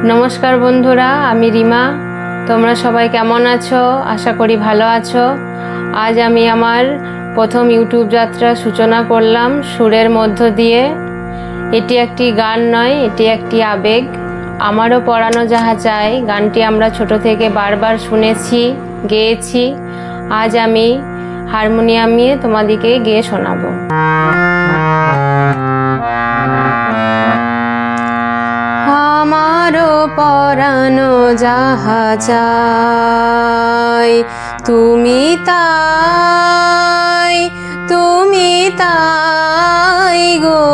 নমস্কার বন্ধুরা, আমি রিমা। তোমরা সবাই কেমন আছো? আশা করি ভালো আছো। আজ আমি আমার প্রথম ইউটিউব যাত্রা সূচনা করলাম সুরের মধ্য দিয়ে। এটি একটি গান নয়, এটি একটি আবেগ। আমারও পরানো যাহা চাই গানটি আমরা ছোট থেকে বারবার শুনেছি, গেয়েছি। আজ আমি হারমোনিয়ামে তোমাদেরকে গেয়ে শোনাবো। আমারও পরানো যাহা চাই তুমি তাই, তুমি তাই গো।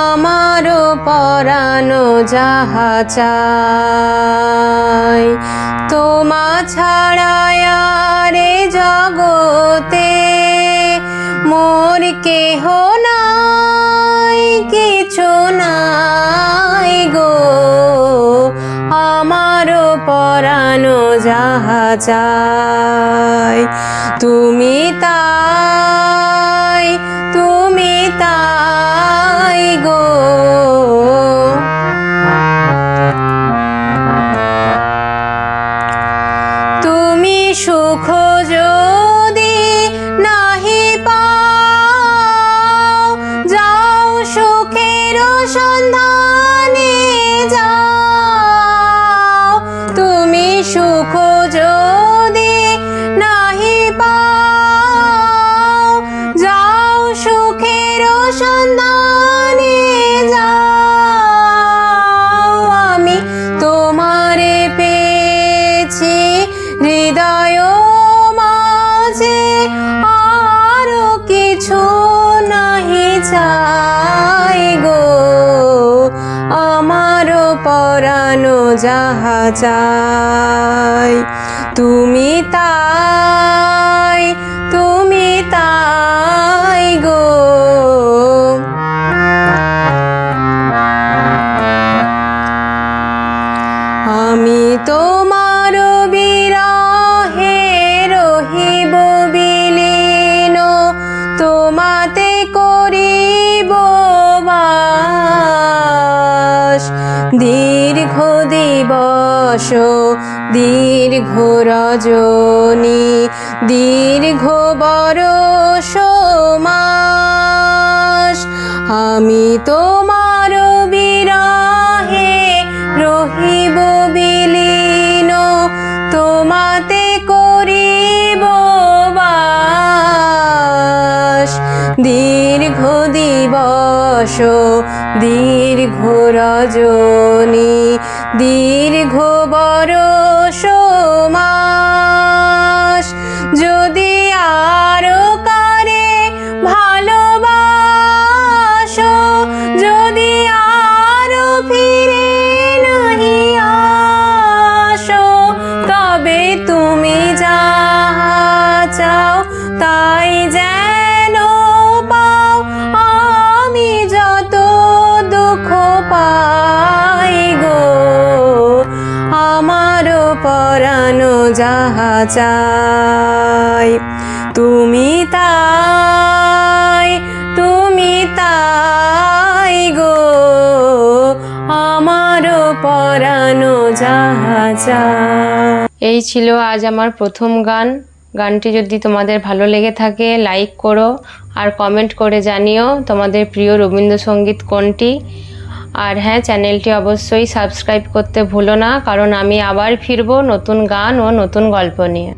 আমারও পরানো যাহা চাই তোমা ছাড়াই রে জগতে মোর কেহ নাই, কিছু নাই গো। আমারও পরানো যাহা চাই তুমি তাই, তুমি তাই গো। তুমি সুখ যদি নাহি পাও, যাও সুখের সন্ধানে যাও। তুমি সুখ যদি নাহি পাও, যাও সুখের সন্ধানে যাও। আমি তোমারে পেয়েছি হৃদয় মাঝে, আরো কিছু নাহি চাই গো। আমারও পরানো যাহা চাই তুমি তাই, তুমি তাই গো। আমি তোমার বিরহে রহিব বিলীন, তোমাতে করিব বাস। দীর্ঘ দিবস দীর্ঘ রজনী, দীর্ঘ বরষ মাস। আমি তোমার বিরহে রহিব বিলীন, তোমাতে করিব বাস। দীর্ঘ দিবস দীর্ঘ রজনী, দীর্ঘ বরষ মাস। যদি আরো কারে ভালোবাসো, যদি আরো ফিরে নাহি আসো, তবে তুমি যাহা চাও তাই যেন পাও। আমি যত দুঃখ পাই গো, আমারও পরানো যাহা চাই তুমি তাই, তুমি তাই গো। আমারও পরানো যাহা চাই। এই ছিল আজ আমার প্রথম গান। গানটি যদি তোমাদের ভালো লেগে থাকে লাইক করো আর কমেন্ট করে জানিও তোমাদের প্রিয় রবীন্দ্রসঙ্গীত কোনটি। আর হ্যাঁ, চ্যানেলটি অবশ্যই সাবস্ক্রাইব করতে ভুলো না, কারণ আমি আবার ফিরবো নতুন গান ও নতুন গল্প নিয়ে।